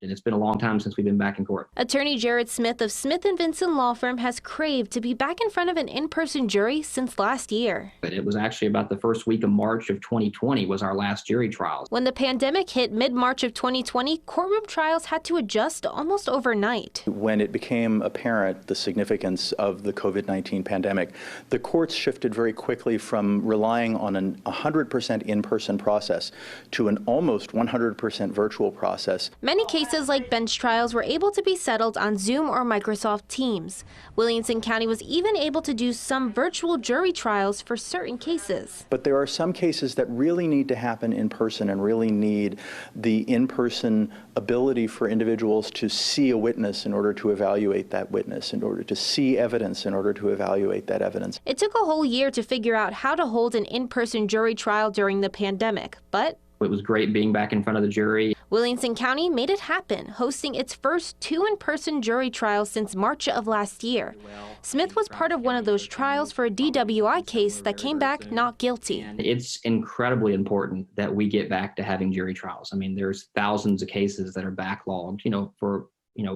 And it's been a long time since we've been back in court. Attorney Jared Smith of Smith & Vinson Law Firm has craved to be back in front of an in-person jury since last year. But it was actually about the first week of March of 2020 was our last jury trial. When the pandemic hit mid-March of 2020, courtroom trials had to adjust almost overnight. When it became apparent the significance of the COVID-19 pandemic, the courts shifted very quickly from relying on a 100% in-person process to an almost 100% virtual process. Many cases like bench trials were able to be settled on Zoom or Microsoft Teams. Williamson County was even able to do some virtual jury trials for certain cases. But there are some cases that really need to happen in person and really need the in-person ability for individuals to see a witness in order to evaluate that witness, in order to see evidence in order to evaluate that evidence. It took a whole year to figure out how to hold an in-person jury trial during the pandemic, but it was great being back in front of the jury. Williamson County made it happen, hosting its first 2 in-person jury trials since March of last year. Smith was part of one of those trials for a DWI case that came back not guilty. It's incredibly important that we get back to having jury trials. I mean, there's thousands of cases that are backlogged, for,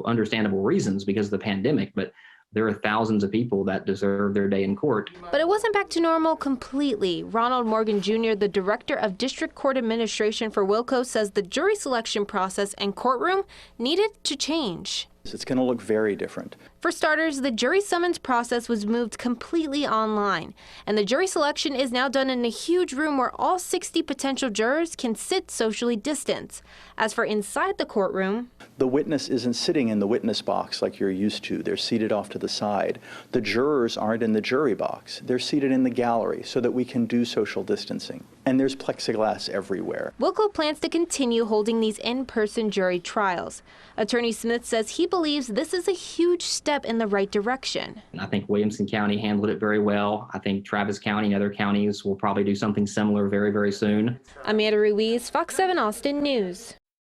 understandable reasons because of the pandemic, but there are thousands of people that deserve their day in court. But it wasn't back to normal completely. Ronald Morgan Jr., the director of District Court Administration for Wilco, says the jury selection process and courtroom needed to change. It's going to look very different. For starters, the jury summons process was moved completely online, and the jury selection is now done in a huge room where all 60 potential jurors can sit socially distanced. As for inside the courtroom, the witness isn't sitting in the witness box like you're used to. They're seated off to the side. The jurors aren't in the jury box. They're seated in the gallery so that we can do social distancing. And there's plexiglass everywhere. Wilco plans to continue holding these in-person jury trials. Attorney Smith says he believes this is a huge step in the right direction. And I think Williamson County handled it very well. I think Travis County and other counties will probably do something similar very, very soon. Amanda Ruiz, Fox 7 Austin News.